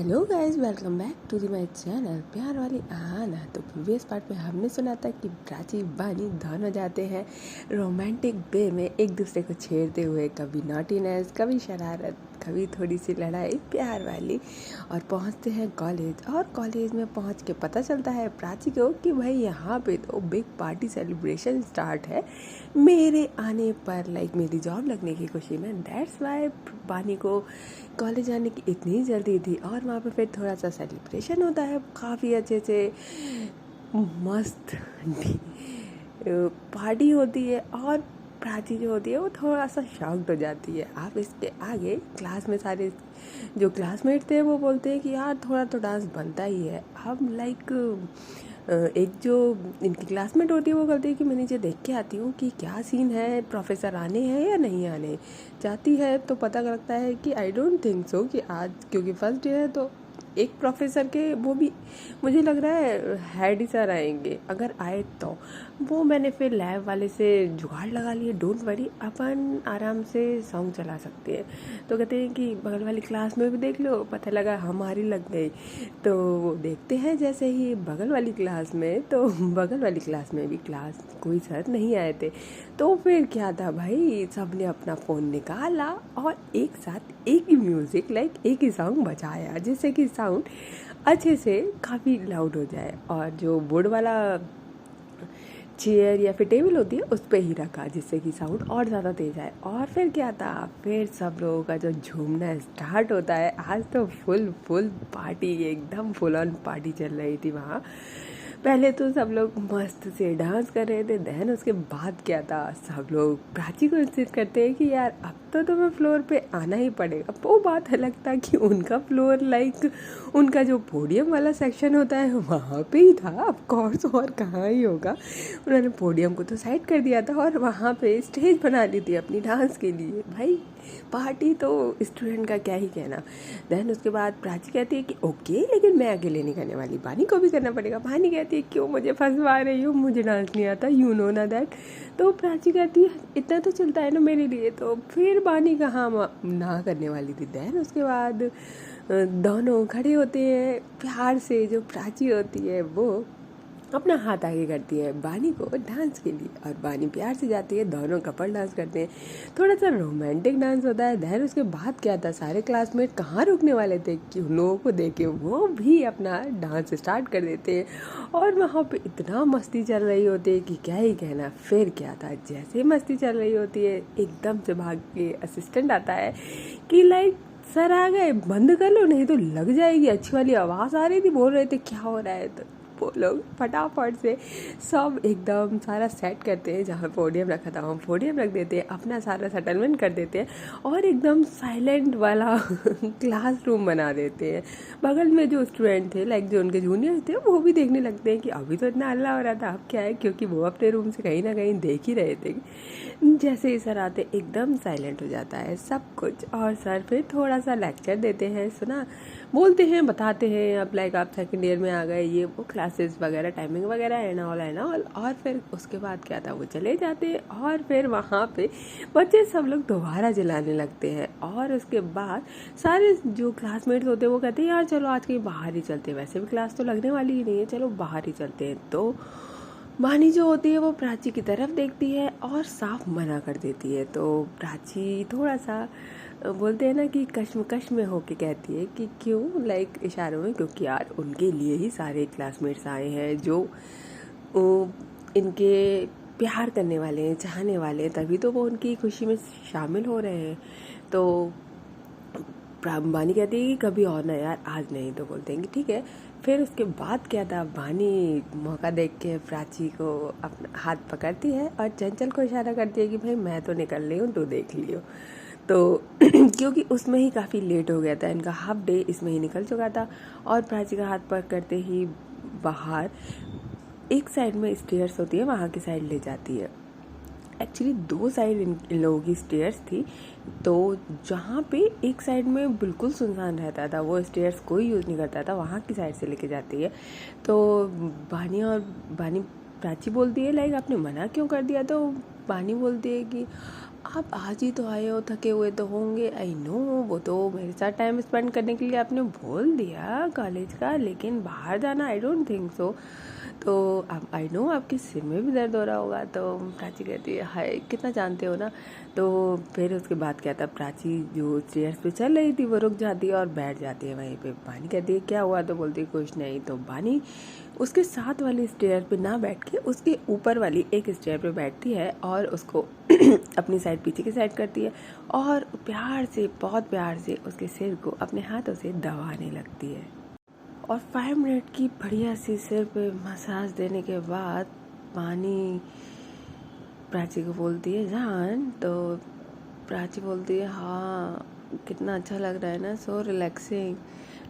Hello guys, welcome back to the my channel प्यार वाली आना। तो प्रीवियस पार्ट में हमने सुना था कि प्राची बानी दोनों जाते हैं रोमांटिक वे में एक दूसरे को छेड़ते हुए, कभी नॉटीनेस, कभी शरारत, कभी थोड़ी सी लड़ाई प्यार वाली, और पहुंचते हैं कॉलेज। और कॉलेज में पहुंच के पता चलता है प्राची को कि भाई यहाँ पे तो बिग पार्टी सेलिब्रेशन स्टार्ट है मेरे आने पर, लाइक मेरी जॉब लगने की खुशी में। दैट्स वाई बानी को कॉलेज आने की इतनी जल्दी थी। और वहाँ पे फिर थोड़ा सा सेलिब्रेशन होता है, काफ़ी अच्छे से मस्त पार्टी होती है। और प्राची जो होती है वो थोड़ा सा शॉक्ड हो जाती है। आप इसके आगे क्लास में सारे जो क्लासमेट थे वो बोलते हैं कि यार थोड़ा तो डांस बनता ही है। हम लाइक एक जो इनकी क्लासमेट होती है वो कहती है कि मैं नीचे देख के आती हूँ कि क्या सीन है, प्रोफेसर आने हैं या नहीं आने। जाती है तो पता लगता है कि आई डोंट थिंक सो कि आज, क्योंकि फर्स्ट डे है तो एक प्रोफेसर के वो भी मुझे लग रहा है हेड सर आएंगे, अगर आए तो। वो मैंने फिर लैब वाले से जुगाड़ लगा लिए, डोंट वरी अपन आराम से सॉन्ग चला सकते हैं। तो कहते हैं कि बगल वाली क्लास में भी देख लो, पता लगा हमारी लग गई। तो वो देखते हैं जैसे ही बगल वाली क्लास में, तो बगल वाली क्लास में भी क्लास कोई सर नहीं आए थे। तो फिर क्या था भाई, सबने अपना फ़ोन निकाला और एक साथ एक ही म्यूज़िक, लाइक एक ही सॉन्ग बजाया जिससे कि साउंड अच्छे से काफ़ी लाउड हो जाए। और जो बोर्ड वाला चेयर या फिर टेबल होती है उस पर ही रखा जिससे कि साउंड और ज़्यादा तेज आए। और फिर क्या था, फिर सब लोगों का जो झूमना स्टार्ट होता है। आज तो फुल पार्टी, एकदम फुल ऑन पार्टी चल रही थी वहाँ। पहले तो सब लोग मस्त से डांस कर रहे थे, देन उसके बाद क्या था, सब लोग प्राची को इंसिस्ट करते हैं कि यार अब तो तुम्हें फ्लोर पे आना ही पड़ेगा। वो बात अलग था कि उनका फ्लोर लाइक उनका जो पोडियम वाला सेक्शन होता है वहाँ पे ही था, ऑफ कोर्स, और कहाँ ही होगा। उन्होंने पोडियम को तो साइड कर दिया था और वहाँ पे स्टेज बना ली थी अपनी डांस के लिए। भाई पार्टी तो स्टूडेंट का क्या ही कहना। देन उसके बाद प्राची कहती है कि ओके, लेकिन मैं अकेले नहीं करने वाली, बानी को भी करना पड़ेगा। बानी कहती है क्यों मुझे फंसवा रही हो, मुझे डांस नहीं आता, यू नो ना दैट। तो प्राची कहती है इतना तो चलता है ना मेरे लिए। तो फिर बानी कहाँ ना करने वाली थी। देन उसके बाद दोनों खड़े होते हैं प्यार से। जो प्राची होती है वो अपना हाथ आगे करती है बानी को डांस के लिए, और बानी प्यार से जाती है, दोनों कपल डांस करते हैं, थोड़ा सा रोमांटिक डांस होता है। देन उसके बाद क्या था, सारे क्लासमेट कहाँ रुकने वाले थे कि उन लोगों को देख के वो भी अपना डांस स्टार्ट कर देते हैं। और वहाँ पे इतना मस्ती चल रही होती है कि क्या ही कहना। फिर क्या था, जैसे ही मस्ती चल रही होती है एकदम से भाग के असिस्टेंट आता है कि लाइक सर आ गए, बंद कर लो नहीं तो लग जाएगी। अच्छी वाली आवाज़ आ रही थी, बोल रहे थे क्या हो रहा है। तो वो लोग फटाफट से सब एकदम सारा सेट करते हैं, जहाँ पोडियम रखा था वहाँ पोडियम रख देते हैं, अपना सारा सेटलमेंट कर देते हैं और एकदम साइलेंट वाला क्लासरूम बना देते हैं। बगल में जो स्टूडेंट थे, लाइक जो उनके जूनियर थे, वो भी देखने लगते हैं कि अभी तो इतना हल्ला हो रहा था, अब क्या है, क्योंकि वो अपने रूम से कहीं ना कहीं देख ही रहे थे। जैसे ही सर आते एकदम साइलेंट हो जाता है सब कुछ। और सर फिर थोड़ा सा लेक्चर देते हैं, सुना, बोलते हैं, बताते हैं अब लाइक आप सेकेंड ईयर में आ गए, ये वो क्लासेस वगैरह, टाइमिंग वगैरह, एंड ऑल। और फिर उसके बाद क्या था, वो चले जाते हैं। और फिर वहाँ पे बच्चे सब लोग दोबारा जलाने लगते हैं। और उसके बाद सारे जो क्लासमेट्स होते हैं वो कहते हैं यार चलो आज कहीं बाहर ही चलते हैं, वैसे भी क्लास तो लगने वाली ही नहीं है, चलो बाहर ही चलते हैं। तो बानी जो होती है वो प्राची की तरफ देखती है और साफ मना कर देती है। तो प्राची थोड़ा सा बोलते हैं ना कि कश्मकश में होके कहती है कि क्यों, लाइक इशारों में, क्योंकि यार उनके लिए ही सारे क्लासमेट्स आए हैं जो इनके प्यार करने वाले हैं, चाहने वाले हैं, तभी तो वो उनकी खुशी में शामिल हो रहे हैं। तो बानी कहती है कि कभी और ना यार, आज नहीं। तो बोलते हैं कि ठीक है। फिर उसके बाद क्या था, बानी मौका देख के प्राची को अपना हाथ पकड़ती है और चंचल को इशारा करती है कि भाई मैं तो निकल रही हूँ, तू देख लियो। तो क्योंकि उसमें ही काफ़ी लेट हो गया था, इनका हाफ डे इसमें ही निकल चुका था। और प्राची का हाथ पकड़ते ही बाहर एक साइड में स्टेयर्स होती है, वहाँ की साइड ले जाती है। एक्चुअली दो साइड इन लोगों की स्टेयर्स थी। तो जहाँ पे एक साइड में बिल्कुल सुनसान रहता था, वो स्टेयर्स कोई यूज़ नहीं करता था, वहाँ की साइड से लेके जाती है। तो बानी प्राची बोलती है लाइक आपने मना क्यों कर दिया। तो बानी बोलती है कि आप आज ही तो आए हो, थके हुए तो होंगे, आई नो, वो तो मेरे साथ टाइम स्पेंड करने के लिए आपने बोल दिया कॉलेज का, लेकिन बाहर जाना आई डोंट थिंक सो। तो अब आई नो आपके सिर में भी दर्द हो रहा होगा। तो प्राची कहती है हाय कितना जानते हो ना। तो फिर उसके बाद क्या था, प्राची जो चेयर्स पे चल रही थी वो रुक जाती है और बैठ जाती है वहीं पे। बानी कहती है क्या हुआ, तो बोलती है कुछ नहीं। तो बानी उसके साथ वाली स्टेयर पे ना बैठ के उसके ऊपर वाली एक स्टेयर पे बैठती है और उसको अपनी साइड पीछे की साइड करती है और प्यार से, बहुत प्यार से उसके सिर को अपने हाथों से दबाने लगती है। और 5 मिनट की बढ़िया सी सिर पे मसाज देने के बाद पानी प्राची को बोलती है जान। तो प्राची बोलती है हाँ कितना अच्छा लग रहा है ना, सो रिलैक्सिंग।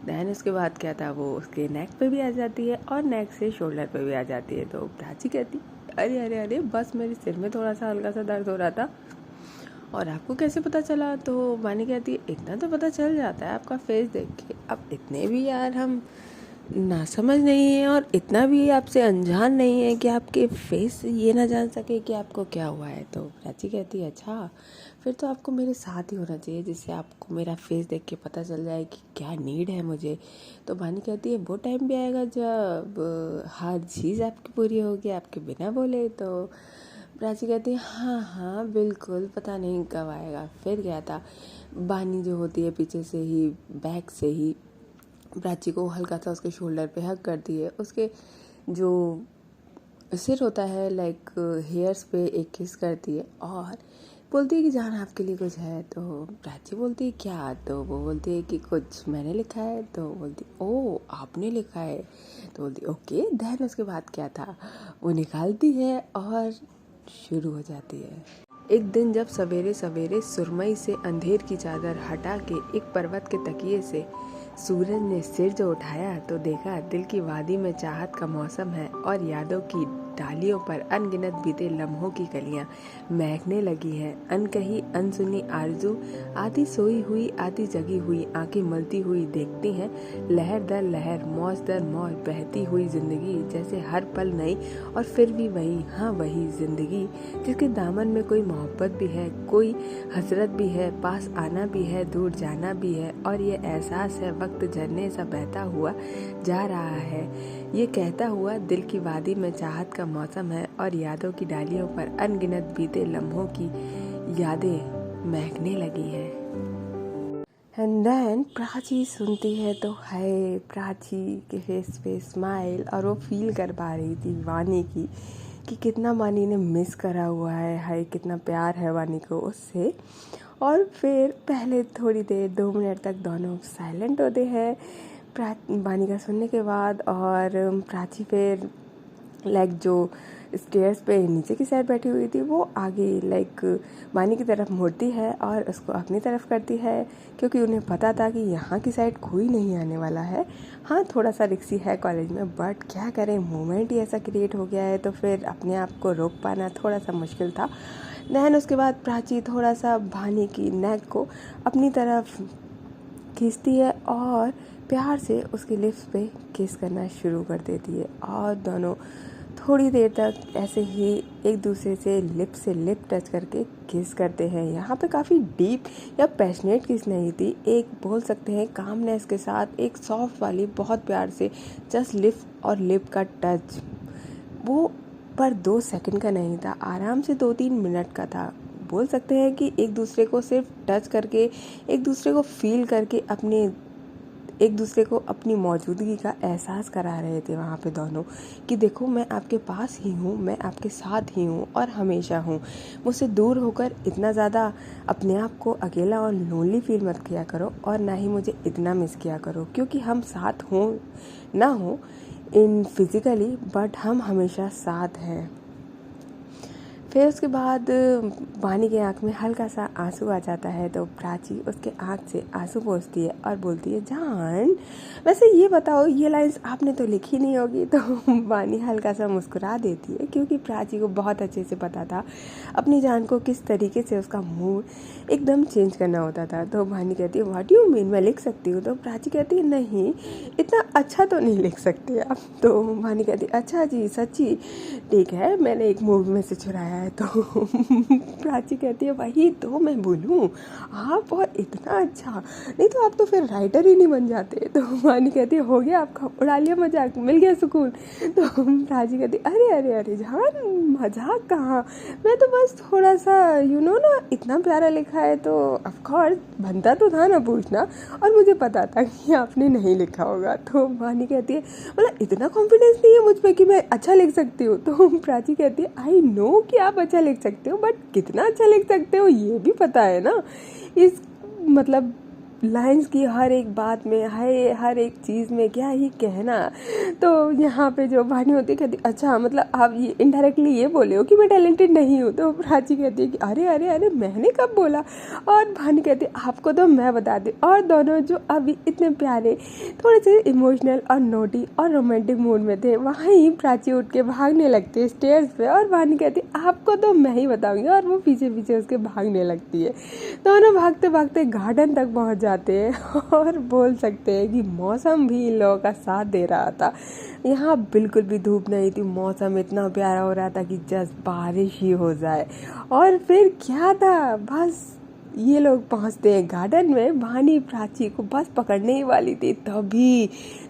दैन उसके बाद क्या था, वो उसके नेक पे भी आ जाती है और नेक से शोल्डर पे भी आ जाती है। तो प्राची कहती अरे अरे अरे बस मेरे सिर में थोड़ा सा हल्का सा दर्द हो रहा था, और आपको कैसे पता चला। तो वानी कहती है इतना तो पता चल जाता है आपका फेस देख के, अब इतने भी यार हम ना समझ नहीं है और इतना भी आपसे अनजान नहीं है कि आपके फेस ये ना जान सके कि आपको क्या हुआ है। तो प्राची कहती है अच्छा फिर तो आपको मेरे साथ ही होना चाहिए, जिससे आपको मेरा फेस देख के पता चल जाए कि क्या नीड है मुझे। तो वानी कहती है वो टाइम भी आएगा जब हर चीज़ आपकी पूरी होगी आपके बिना बोले। तो प्राची कहती है हाँ हाँ बिल्कुल, पता नहीं कब आएगा। फिर क्या था, बानी जो होती है पीछे से ही, बैक से ही प्राची को हल्का सा उसके शोल्डर पे हक करती है, उसके जो सिर होता है लाइक हेयर्स पे एक किस करती है और बोलती है कि जान आपके लिए कुछ है। तो प्राची बोलती है क्या। तो वो बोलती है कि कुछ मैंने लिखा है। तो बोलती ओ आपने लिखा है। तो बोलती ओके। देन उसके बाद क्या था, वो निकालती है और शुरू हो जाती है। एक दिन जब सवेरे सवेरे सुरमई से अंधेर की चादर हटा के एक पर्वत के तकिए से सूरज ने सिर जो उठाया तो देखा दिल की वादी में चाहत का मौसम है और यादों की डालियों पर अनगिनत बीते लम्हों की कलियां महकने लगी हैं। अनकही अनसुनी आरज़ू आधी सोई हुई आधी जगी हुई आंखें मलती हुई देखती हैं लहर दर लहर मौज दर मौज बहती हुई जिंदगी, जैसे हर पल नई और फिर भी वही, हाँ वही जिंदगी जिसके दामन में कोई मोहब्बत भी है, कोई हसरत भी है, पास आना भी है, दूर जाना भी है। और ये एहसास है वक्त झरने सा बहता हुआ जा रहा है, ये कहता हुआ दिल की वादी में चाहत का मौसम है और यादों की डालियों पर अनगिनत बीते लम्हों की यादें महकने लगी है। एंड देन प्राची सुनती है तो हाय, प्राची के फेस पे स्माइल, और वो फील कर पा रही थी वानी की कि कितना वानी ने मिस करा हुआ है, हाय कितना प्यार है वानी को उससे। और फिर पहले थोड़ी देर 2 मिनट तक दोनों साइलेंट होते हैं वानी का सुनने के बाद। और प्राची फिर लाइक जो स्टेयर्स पे नीचे की साइड बैठी हुई थी वो आगे लाइक वानी की तरफ मुड़ती है और उसको अपनी तरफ करती है, क्योंकि उन्हें पता था कि यहाँ की साइड कोई नहीं आने वाला है। हाँ थोड़ा सा रिक्सी है कॉलेज में, बट क्या करें मोमेंट ही ऐसा क्रिएट हो गया है, तो फिर अपने आप को रोक पाना थोड़ा सा मुश्किल था। देन उसके बाद प्राची थोड़ा सा वानी की नेक को अपनी तरफ खींचती है और प्यार से उसकी लिप्स पे किस करना शुरू कर देती है और दोनों थोड़ी देर तक ऐसे ही एक दूसरे से लिप टच करके किस करते हैं। यहाँ पे काफ़ी डीप या पैशनेट किस नहीं थी, एक बोल सकते हैं कामनेस के साथ एक सॉफ्ट वाली बहुत प्यार से जस्ट लिप और लिप का टच, वो पर 2 सेकंड का नहीं था, आराम से 2-3 मिनट का था। बोल सकते हैं कि एक दूसरे को सिर्फ टच करके, एक दूसरे को फील करके एक दूसरे को अपनी मौजूदगी का एहसास करा रहे थे वहाँ पे दोनों, कि देखो मैं आपके पास ही हूँ, मैं आपके साथ ही हूँ और हमेशा हूँ। मुझसे दूर होकर इतना ज़्यादा अपने आप को अकेला और लोनली फील मत किया करो और ना ही मुझे इतना मिस किया करो, क्योंकि हम साथ हों ना हो इन फिज़िकली बट हम हमेशा साथ हैं। फिर उसके बाद वानी की आँख में हल्का सा आंसू आ जाता है, तो प्राची उसके आँख से आंसू पोंछती है और बोलती है जान वैसे ये बताओ ये लाइन्स आपने तो लिखी नहीं होगी। तो वानी हल्का सा मुस्कुरा देती है, क्योंकि प्राची को बहुत अच्छे से पता था अपनी जान को किस तरीके से उसका मूड एकदम चेंज करना होता था। तो वानी कहती है व्हाट यू मीन, मैं लिख सकती हूँ। तो प्राची कहती है नहीं इतना अच्छा तो नहीं लिख सकते आप। तो वानी कहती है अच्छा जी सच्ची, ठीक है मैंने एक मूवी में से चुराया है। तो प्राची कहती है वही तो मैं बोलूँ, आप और इतना अच्छा, नहीं तो आप तो फिर राइटर ही नहीं बन जाते। तो वानी कहती है हो गया आपका, उड़ा लिया मजाक, मिल गया सुकून। तो प्राची कहती अरे अरे अरे जान, मजाक कहाँ, मैं तो बस थोड़ा सा ना इतना प्यारा लिखा है तो ऑफकोर्स बनता तो था ना पूछना, और मुझे पता था कि आपने नहीं लिखा होगा। तो वानी कहती है मतलब इतना कॉन्फिडेंस नहीं है मुझ पर कि मैं अच्छा लिख सकती हूँ। तो प्राची कहती है आई नो कि आप अच्छा लिख सकते हो, बट कितना अच्छा लिख सकते हो ये भी पता है ना। इस मतलब लाइंस की हर एक बात में, हर एक चीज़ में क्या ही कहना। तो यहाँ पे जो वानी होती है कहती अच्छा मतलब आप ये इनडायरेक्टली ये बोले हो कि मैं टैलेंटेड नहीं हूँ। तो प्राची कहती है कि अरे अरे अरे मैंने कब बोला। और वानी कहती है आपको तो मैं बता दी। और दोनों जो अभी इतने प्यारे, थोड़े से इमोशनल और नोटी और रोमांटिक मूड में थे, वहाँ ही प्राची उठ के भागने लगती है स्टेयर्स पे, और वानी कहती है आपको तो मैं ही बताऊँगी, और वो पीछे पीछे उसके भागने लगती है। दोनों भागते भागते गार्डन तक पहुँच जाते हैं, और बोल सकते हैं कि मौसम भी इन लोगों का साथ दे रहा था। यहाँ बिल्कुल भी धूप नहीं थी, मौसम इतना प्यारा हो रहा था कि जस्ट बारिश ही हो जाए। और फिर क्या था, बस ये लोग पहुँचते हैं गार्डन में। वानी प्राची को बस पकड़ने ही वाली थी, तभी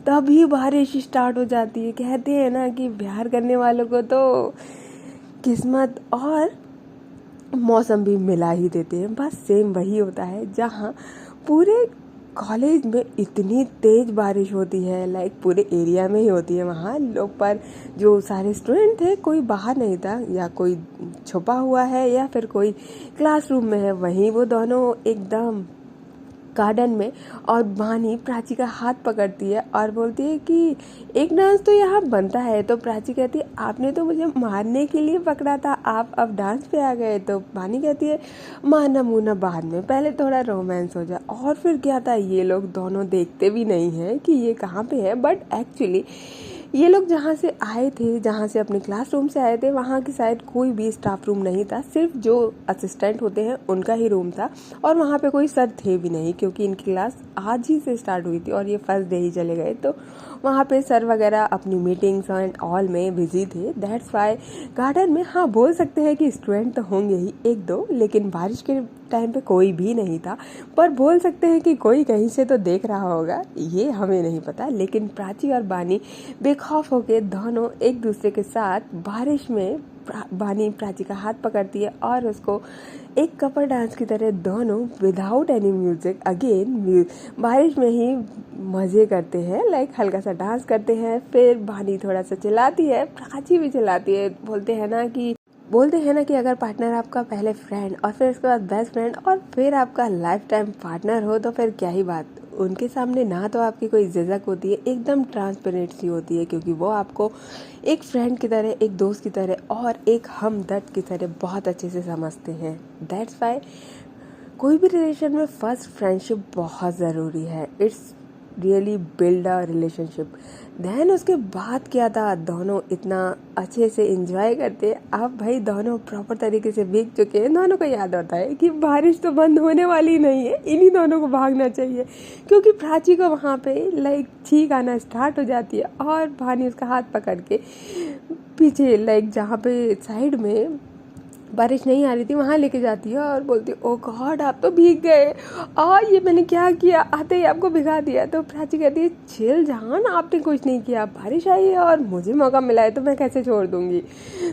तभी बारिश स्टार्ट हो जाती है। कहते हैं ना कि प्यार करने वालों को तो किस्मत और मौसम भी मिला ही देते हैं। बस सेम वही होता है जहाँ पूरे कॉलेज में इतनी तेज़ बारिश होती है, लाइक पूरे एरिया में ही होती है वहाँ लोग, पर जो सारे स्टूडेंट थे कोई बाहर नहीं था, या कोई छुपा हुआ है या फिर कोई क्लासरूम में है। वहीं वो दोनों एकदम गार्डन में, और वानी प्राची का हाथ पकड़ती है और बोलती है कि एक डांस तो यहाँ बनता है। तो प्राची कहती है आपने तो मुझे मारने के लिए पकड़ा था, आप अब डांस पे आ गए। तो वानी कहती है मारना मुन्ना बाद में, पहले थोड़ा रोमांस हो जाए। और फिर क्या था, ये लोग दोनों देखते भी नहीं है कि ये कहाँ पे है, बट एक्चुअली ये लोग जहाँ से आए थे, जहाँ से अपने क्लासरूम से आए थे, वहाँ की शायद कोई भी स्टाफ रूम नहीं था, सिर्फ जो असिस्टेंट होते हैं उनका ही रूम था। और वहाँ पे कोई सर थे भी नहीं, क्योंकि इनकी क्लास आज ही से स्टार्ट हुई थी और ये फर्स्ट डे ही चले गए। तो वहाँ पे सर वगैरह अपनी मीटिंग्स एंड ऑल में बिजी थे। दैट्स वाई गार्डन में हाँ बोल सकते हैं कि स्टूडेंट तो होंगे ही एक दो, लेकिन बारिश के टाइम पे कोई भी नहीं था। पर बोल सकते हैं कि कोई कहीं से तो देख रहा होगा, ये हमें नहीं पता। लेकिन प्राची और बानी बेखौफ होके दोनों एक दूसरे के साथ बारिश में, बानी प्राची का हाथ पकड़ती है और उसको एक कपल डांस की तरह दोनों विदाउट एनी म्यूजिक अगेन बारिश में ही मज़े करते हैं, लाइक हल्का सा डांस करते हैं। फिर बानी थोड़ा सा चिल्लाती है, प्राची भी चिल्लाती है। बोलते हैं ना कि अगर पार्टनर आपका पहले फ्रेंड और फिर उसके बाद बेस्ट फ्रेंड और फिर आपका लाइफ टाइम पार्टनर हो तो फिर क्या ही बात। उनके सामने ना तो आपकी कोई झिझक होती है, एकदम ट्रांसपेरेंट सी होती है, क्योंकि वो आपको एक फ्रेंड की तरह, एक दोस्त की तरह और एक हमदर्द की तरह बहुत अच्छे से समझते हैं। दैट्स वाई कोई भी रिलेशन में फर्स्ट फ्रेंडशिप बहुत ज़रूरी है। It's really build a relationship. Then उसके बाद क्या था, दोनों इतना अच्छे से एंजॉय करते। अब भाई दोनों प्रॉपर तरीके से भीग चुके हैं, दोनों को याद होता है कि बारिश तो बंद होने वाली नहीं है, इन्हीं दोनों को भागना चाहिए, क्योंकि प्राची को वहाँ पे लाइक छींक आना स्टार्ट हो जाती है। और भानी उसका हाथ पकड़ के पीछे लाइक जहाँ पे साइड में बारिश नहीं आ रही थी वहाँ लेके जाती है और बोलती है ओ गॉड आप तो भीग गए, और ये मैंने क्या किया, आते ही आपको भिगा दिया। तो प्राची कहती है चिल जान, आपने कुछ नहीं किया, बारिश आई है और मुझे मौका मिला है तो मैं कैसे छोड़ दूँगी।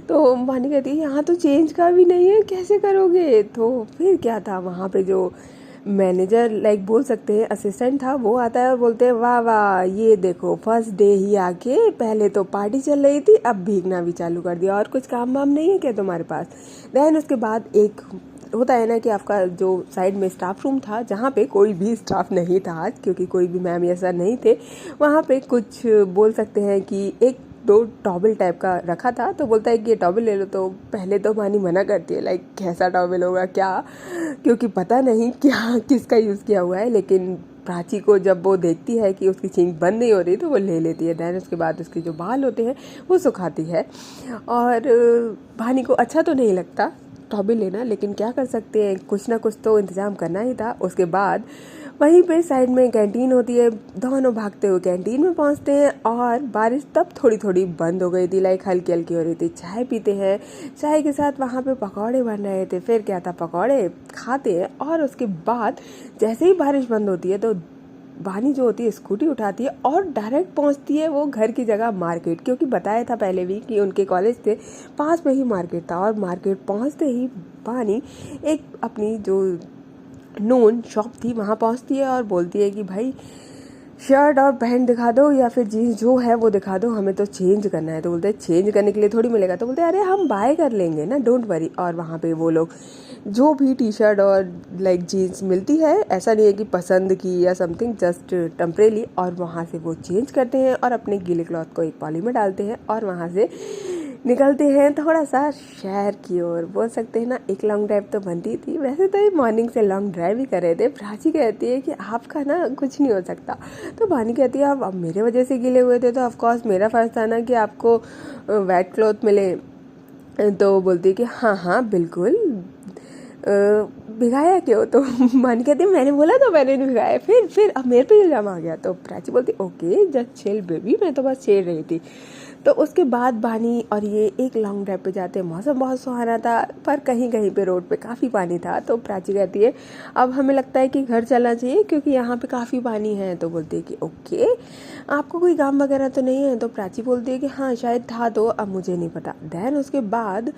तो वानी कहती है यहाँ तो चेंज का भी नहीं है, कैसे करोगे। तो फिर क्या था, वहाँ पे जो मैनेजर लाइक बोल सकते हैं असिस्टेंट था, वो आता है और बोलते हैं वाह वाह ये देखो फर्स्ट डे ही आके पहले तो पार्टी चल रही थी, अब भीगना भी चालू कर दिया, और कुछ काम वाम नहीं है क्या तुम्हारे पास। देन उसके बाद एक होता है ना कि आपका जो साइड में स्टाफ रूम था, जहाँ पे कोई भी स्टाफ नहीं था आज, क्योंकि कोई भी मैम या सर नहीं थे वहाँ पे, कुछ बोल सकते हैं कि एक दो टॉवल टाइप का रखा था। तो बोलता है कि ये टॉवल ले लो। तो पहले तो मानी मना करती है लाइक कैसा टॉवल होगा क्या, क्योंकि पता नहीं क्या किसका यूज़ किया हुआ है। लेकिन प्राची को जब वो देखती है कि उसकी छींक बंद नहीं हो रही तो वो ले लेती है। दैन उसके बाद उसके जो बाल होते हैं वो सुखाती है, और भानी को अच्छा तो नहीं लगता टॉवल लेना, लेकिन क्या कर सकते हैं, कुछ ना कुछ तो इंतज़ाम करना ही था। उसके बाद वहीं पे साइड में कैंटीन होती है, दोनों भागते हुए कैंटीन में पहुंचते हैं और बारिश तब थोड़ी थोड़ी बंद हो गई थी, लाइक हल्की हल्की हो रही थी। चाय पीते हैं, चाय के साथ वहाँ पे पकौड़े बन रहे थे। फिर क्या था, पकौड़े खाते हैं और उसके बाद जैसे ही बारिश बंद होती है तो बानी जो होती है स्कूटी उठाती है और डायरेक्ट पहुंचती है वो घर की जगह मार्केट, क्योंकि बताया था पहले भी कि उनके कॉलेज थे पास में ही मार्केट था। और मार्केट पहुंचते ही बानी एक अपनी जो नोन शॉप थी वहाँ पहुँचती है और बोलती है कि भाई शर्ट और पैंट दिखा दो या फिर जीन्स जो है वो दिखा दो, हमें तो चेंज करना है। तो बोलते हैं चेंज करने के लिए थोड़ी मिलेगा। तो बोलते हैं अरे हम बाय कर लेंगे ना, डोंट वरी। और वहाँ पे वो लोग जो भी टी शर्ट और लाइक जीन्स मिलती है, ऐसा नहीं है कि पसंद की या समथिंग, जस्ट टेम्परेली, और वहाँ से वो चेंज करते हैं और अपने गीले क्लॉथ को एक पॉली में डालते हैं और वहाँ से निकलते हैं थोड़ा सा शहर की ओर। बोल सकते हैं ना, एक लॉन्ग ड्राइव तो बनती थी। वैसे तो ये मॉर्निंग से लॉन्ग ड्राइव ही कर रहे थे। प्राची कहती है कि आपका ना कुछ नहीं हो सकता। तो बानी कहती है आप अब मेरे वजह से गिले हुए थे तो ऑफकोर्स मेरा फ़र्ज था ना कि आपको वेट क्लॉथ मिले। तो बोलती है कि हाँ हाँ बिल्कुल, भिगाया क्यों? तो मान कहती है मैंने बोला तो मैंने नहीं भिगाया, फिर अब मेरे पे इल्ज़ाम आ गया। तो प्राची बोलती ओके जस्ट चिल बेबी, मैं तो बस छेड़ रही थी। तो उसके बाद बानी और ये एक लॉन्ग ड्राइव पे जाते हैं। मौसम बहुत सुहाना था पर कहीं कहीं पे रोड पे काफ़ी पानी था। तो प्राची कहती है अब हमें लगता है कि घर चलना चाहिए क्योंकि यहाँ पे काफ़ी पानी है। तो बोलती है कि ओके, आपको कोई काम वगैरह तो नहीं है? तो प्राची बोलती है कि हाँ शायद था, तो अब मुझे नहीं पता। देन उसके बाद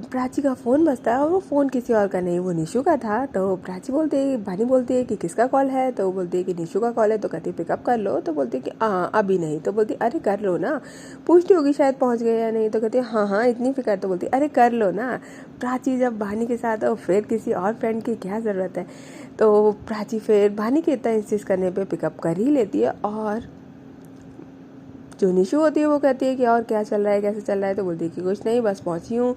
प्राची का फ़ोन बजता है और वो फ़ोन किसी और का नहीं, वो निशु का था। तो प्राची बोलती है, बानी बोलती है कि किसका कॉल है? तो वो बोलती है कि निशु का कॉल है। तो कहती है पिकअप कर लो। तो बोलती है कि हाँ अभी नहीं। तो बोलती अरे कर लो ना, पूछती होगी शायद पहुंच गए या नहीं। तो कहती है हाँ हाँ इतनी फिक्र। तो बोलती अरे कर लो ना। प्राची जब बानी के साथ हो फिर किसी और फ्रेंड की क्या ज़रूरत है। तो प्राची फिर बानी के इतना इंसिस्ट करने पर पिकअप कर ही लेती है। और जो निशु होती है वो कहती है कि और क्या चल रहा है, कैसे चल रहा है? तो बोलती है कि कुछ नहीं, बस पहुंची हूँ,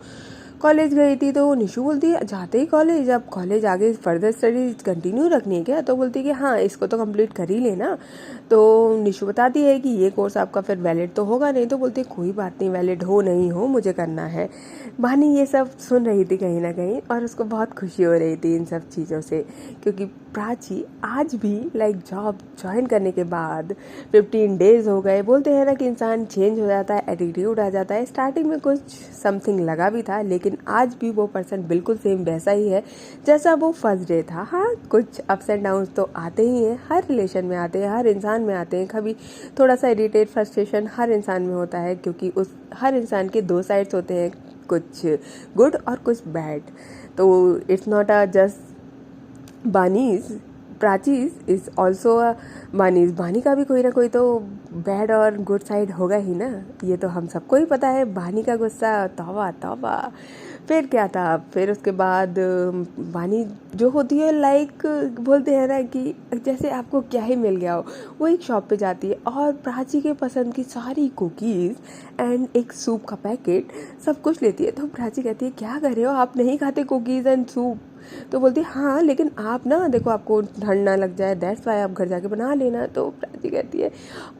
कॉलेज गई थी। तो निशु बोलती है जाते ही कॉलेज, अब कॉलेज आगे फर्दर स्टडीज कंटिन्यू रखनी है क्या? तो बोलती है कि हाँ इसको तो कंप्लीट कर ही लेना। तो निशु बताती है कि ये कोर्स आपका फिर वैलिड तो होगा नहीं। तो बोलती है कोई बात नहीं, वैलिड हो नहीं हो मुझे करना है। बानी ये सब सुन रही थी कहीं ना कहीं और उसको बहुत खुशी हो रही थी इन सब चीज़ों से, क्योंकि प्राची आज भी लाइक जॉब ज्वाइन करने के बाद 15 डेज हो गए। बोलते हैं ना कि इंसान चेंज हो जाता है, एटीट्यूड आ जाता है। स्टार्टिंग में कुछ समथिंग लगा भी था लेकिन आज भी वो पर्सन बिल्कुल सेम वैसा ही है जैसा वो फर्स्ट डे था। हाँ कुछ अप्स एंड डाउन्स तो आते ही हैं, हर रिलेशन में आते हैं, हर इंसान में आते हैं। कभी थोड़ा सा इरिटेट फ्रस्ट्रेशन हर इंसान में होता है, क्योंकि उस हर इंसान के दो साइड्स होते हैं, कुछ गुड और कुछ बैड। तो इट्स नॉट अ जस्ट बानीज, प्राचीज इज ऑल्सो अ बानीज। बानी का भी कोई ना कोई तो बैड और गुड साइड होगा ही ना, ये तो हम सबको ही पता है। बानी का गुस्सा तौबा तौबा। फिर क्या था, फिर उसके बाद बानी जो होती है लाइक बोलते हैं ना कि जैसे आपको क्या ही मिल गया हो। वो एक शॉप पे जाती है और प्राची के पसंद की सारी कुकीज़ एंड एक सूप का पैकेट सब कुछ लेती है। तो प्राची कहती है क्या कर रहे हो, आप नहीं खाते कुकीज़ एंड सूप? तो बोलती है हाँ लेकिन आप ना देखो आपको ठंड ना लग जाए, दैट्स वाई आप घर जाके बना लेना। तो प्राची कहती है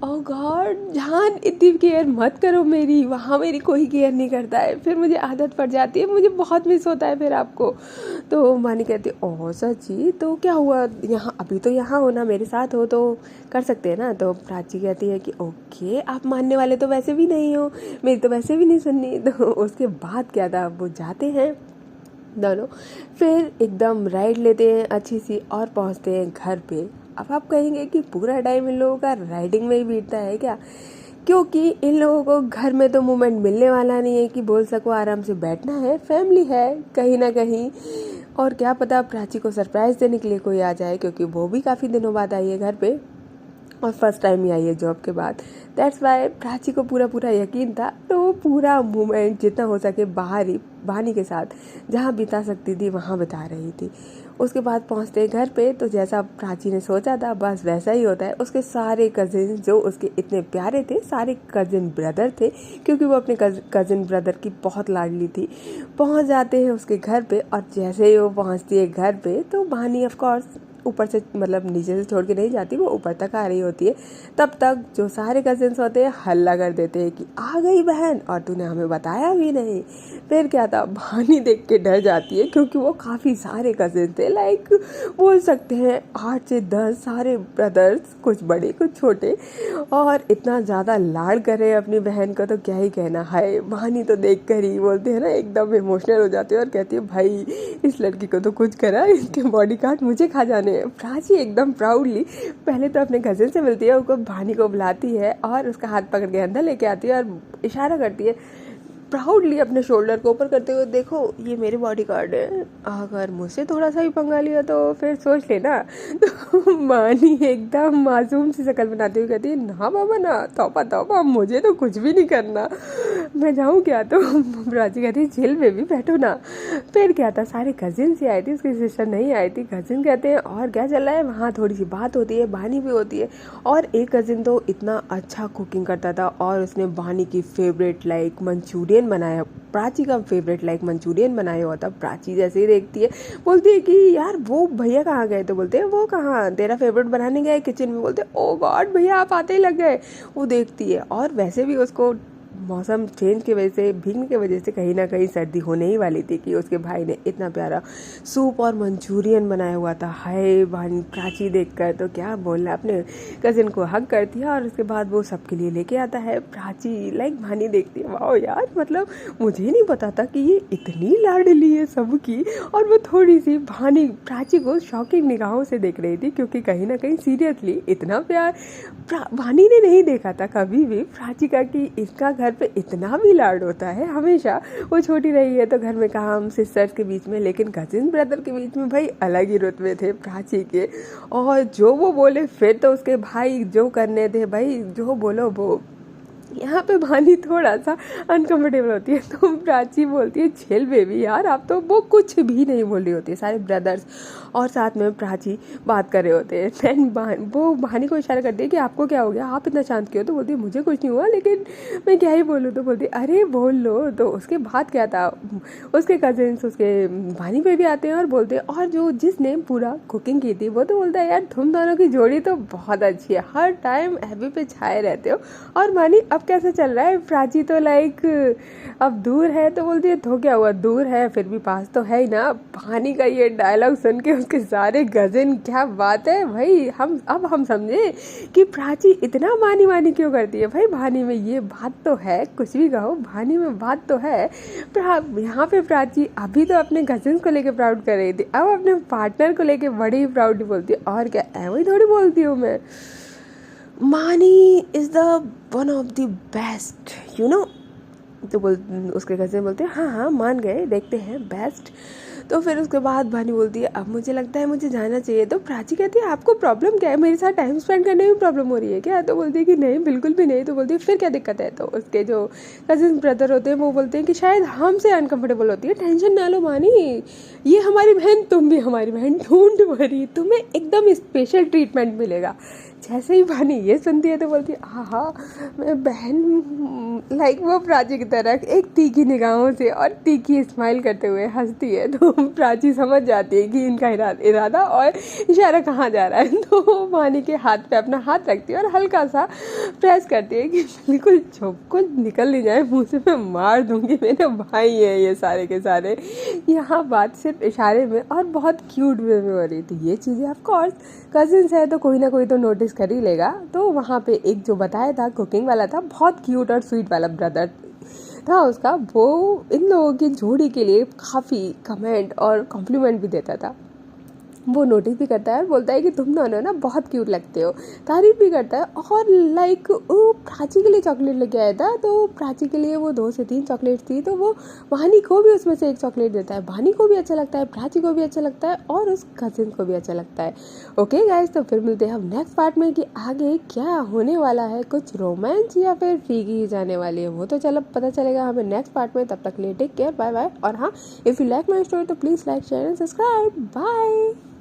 ओह गॉड जान इतनी केयर मत करो मेरी, वहाँ मेरी कोई केयर नहीं करता है, फिर मुझे आदत पड़ जाती है, मुझे बहुत मिस होता है फिर आपको। तो मानी कहती है ओह सच्ची, तो क्या हुआ यहाँ, अभी तो यहाँ हो ना, मेरे साथ हो तो कर सकते हैं ना। तो प्राची कहती है कि ओके आप मानने वाले तो वैसे भी नहीं हो, मेरी तो वैसे भी नहीं सुननी। तो उसके बाद क्या था, वो जाते हैं दोनों, फिर एकदम राइड लेते हैं अच्छी सी और पहुंचते हैं घर पे। अब आप कहेंगे कि पूरा टाइम इन लोगों का राइडिंग में ही बीतता है क्या? क्योंकि इन लोगों को घर में तो मोमेंट मिलने वाला नहीं है कि बोल सको आराम से बैठना है, फैमिली है कहीं ना कहीं। और क्या पता प्राची को सरप्राइज़ देने के लिए कोई आ जाए, क्योंकि वो भी काफ़ी दिनों बाद आई है घर पे और फर्स्ट टाइम ही आई है जॉब के बाद। दैट्स वाई प्राची को पूरा यकीन था, तो वो पूरा मोमेंट जितना हो सके बाहर ही बानी के साथ जहाँ बिता सकती थी वहाँ बिता रही थी। उसके बाद पहुँचते घर पे तो जैसा प्राची ने सोचा था बस वैसा ही होता है। उसके सारे कजिन जो उसके इतने प्यारे थे, सारे कजिन ब्रदर थे, क्योंकि वो अपने कजिन ब्रदर की बहुत लाडली थी, पहुँच जाते हैं उसके घर पे। और जैसे ही वो पहुँचती है घर पे तो बानी ऑफ कोर्स ऊपर से मतलब नीचे से छोड़ के नहीं जाती, वो ऊपर तक आ रही होती है। तब तक जो सारे कजिन्स होते हैं हल्ला कर देते हैं कि आ गई बहन और तूने हमें बताया भी नहीं। फिर क्या था, भानी देख के डर जाती है क्योंकि वो काफ़ी सारे कजिन थे, लाइक बोल सकते हैं 8 से 10 सारे ब्रदर्स, कुछ बड़े कुछ छोटे, और इतना ज़्यादा लाड कर रहे हैं अपनी बहन का तो क्या ही कहना है। भानी तो देख कर ही बोलते हैं ना एकदम इमोशनल हो जाती है और कहती है भाई इस लड़की को तो कुछ करा, इसके बॉडी गार्ड मुझे खा जाने हैं। प्राची एकदम प्राउडली पहले तो अपने कजिन से मिलती है, उसको भानी को बुलाती है और उसका हाथ पकड़ के अंदर लेके आती है और इशारा करती है प्राउडली अपने शोल्डर को ऊपर करते हुए, देखो ये मेरे बॉडी गार्ड है, अगर मुझसे थोड़ा सा ही पंगा लिया तो फिर सोच लेना। तो मानी एकदम मासूम सी शक्ल बनाती हुई कहती है ना बाबा ना, तौबा तौबा, मुझे तो कुछ भी नहीं करना, मैं जाऊँ क्या। तो प्राची कहती है चिल बेबी बैठो ना। फिर क्या था, सारे कजिन ही आई थी, उसकी सिस्टर नहीं आई थी। कजिन कहते हैं और क्या चल रहा है, वहाँ थोड़ी सी बात होती है, बानी भी होती है। और एक कजिन तो इतना अच्छा कुकिंग करता था और उसने बानी की फेवरेट लाइक मंचूरियन बनाया, प्राची का फेवरेट लाइक मंचूरियन बनाया हुआ था। प्राची जैसे ही देखती है बोलती है कि यार वो भैया कहाँ गए, तो बोलते हैं वो कहाँ, तेरा फेवरेट बनाने गए किचन में। बोलते ओ गॉड भैया आप आते ही लग गए। वो देखती है और वैसे भी उसको मौसम चेंज की वजह से, भीगने की वजह से कहीं ना कहीं सर्दी होने ही वाली थी कि उसके भाई ने इतना प्यारा सूप और मंचूरियन बनाया हुआ था। हाय भानी, प्राची देखकर तो क्या बोलना, अपने कजिन को हग करती है और उसके बाद वो सबके लिए लेके आता है। प्राची लाइक भानी देखती है, वाह यार, मतलब मुझे नहीं पता था कि ये इतनी लाडली है सबकी। और वो थोड़ी सी भानी प्राची को शॉकिंग निगाहों से देख रही थी क्योंकि कहीं ना कहीं सीरियसली इतना प्यार भानी ने नहीं देखा था कभी भी प्राची का कि इसका घर पे इतना भी लाड होता है। हमेशा वो छोटी रही है तो घर में काम सिस्टर्स के बीच में, लेकिन कजिन ब्रदर के बीच में भाई अलग ही रुतबे थे प्राची के। और जो वो बोले फिर तो उसके भाई जो करने थे भाई, जो बोलो वो। यहाँ पे भानी थोड़ा सा अनकम्फर्टेबल होती है तो प्राची बोलती है चिल बेबी यार, आप तो वो कुछ भी नहीं बोल रही होती है। सारे ब्रदर्स और साथ में प्राची बात कर रहे होते हैं। देन वो भानी को इशारा करती है कि आपको क्या हो गया, आप इतना शांत क्यों। तो बोलती है मुझे कुछ नहीं हुआ, लेकिन मैं क्या ही बोलूँ। तो बोलती है अरे बोल लो। तो उसके बाद क्या था, उसके कजिन्स उसके भानी पे भी आते हैं और बोलते हैं, और जो जिसने पूरा कुकिंग की थी वो तो बोलता है यार तुम दोनों की जोड़ी तो बहुत अच्छी है, हर टाइम हैवी पे छाए रहते हो। और भानी अब कैसे चल रहा है। प्राची तो लाइक अब दूर है तो बोलती है तो क्या हुआ, दूर है फिर भी पास तो है ही ना। भानी का ये डायलॉग सुन के उसके सारे कजिन, क्या बात है भाई, हम समझे कि प्राची इतना मानी मानी क्यों करती है। भाई भानी में ये बात तो है, कुछ भी कहो भानी में बात तो है। यहाँ पे प्राची अभी तो अपने कजिन को लेके प्राउड कर रही थी, अब अपने पार्टनर को लेके बड़ी ही प्राउड बोलती है। और क्या ऐसे ही थोड़ी बोलती हूँ मैं, मानी is the one of the best you know. तो उसके कजिन बोलते हैं हाँ मान गए, देखते हैं बेस्ट। तो फिर उसके बाद भानी बोलती है अब मुझे लगता है मुझे जाना चाहिए। तो प्राची कहती है आपको प्रॉब्लम क्या है, मेरे साथ टाइम स्पेंड करने में प्रॉब्लम हो रही है क्या। तो बोलती है कि नहीं बिल्कुल भी नहीं। तो बोलती है फिर क्या दिक्कत है। तो उसके जो कजिन ब्रदर होते हैं वो बोलते हैं कि शायद हमसे अनकम्फर्टेबल होती है। टेंशन ना लो मानी, ये हमारी बहन, तुम भी हमारी बहन, डोंट वरी, तुम्हें एकदम स्पेशल ट्रीटमेंट मिलेगा। जैसे ही भानी ये सुनती है तो बोलती है हाँ मैं बहन, लाइक वो प्राची की तरह एक तीखी निगाहों से और तीखी स्माइल करते हुए हंसती है। तो प्राची समझ जाती है कि इनका इरादा और इशारा कहाँ जा रहा है। तो भानी के हाथ पे अपना हाथ रखती है और हल्का सा प्रेस करती है कि बिल्कुल चुप, कुछ निकल नहीं जाए मुँह से, मैं मार दूंगी, मेरे भाई है ये सारे के सारे। यहाँ बात सिर्फ इशारे में और बहुत क्यूट वे में हो रही थी। ये चीज़ें ऑफकोर्स कजिन्स है तो कोई ना कोई तो नोटिस कर ही लेगा। तो वहाँ पे एक जो बताया था कुकिंग वाला था, बहुत क्यूट और स्वीट वाला ब्रदर था उसका, वो इन लोगों की जोड़ी के लिए काफ़ी कमेंट और कॉम्प्लीमेंट भी देता था। वो नोटिस भी करता है और बोलता है कि तुम दोनों ना बहुत क्यूट लगते हो, तारीफ भी करता है। और लाइक वो प्राची के लिए चॉकलेट लेके आया था, तो प्राची के लिए वो 2 से 3 चॉकलेट थी, तो वो भानी को भी उसमें से एक चॉकलेट देता है। भानी को भी अच्छा लगता है, प्राची को भी अच्छा लगता है और उस कजिन को भी अच्छा लगता है। ओके गाइज, तो फिर मिलते हैं हम नेक्स्ट पार्ट में कि आगे क्या होने वाला है, कुछ रोमांस या फिर फ्रीकी जाने वाली है, वो तो चलो पता चलेगा हमें नेक्स्ट पार्ट में। तब तक लिए टेक केयर, बाय बाय। और हाँ, if you like my story तो please like share and subscribe. Bye.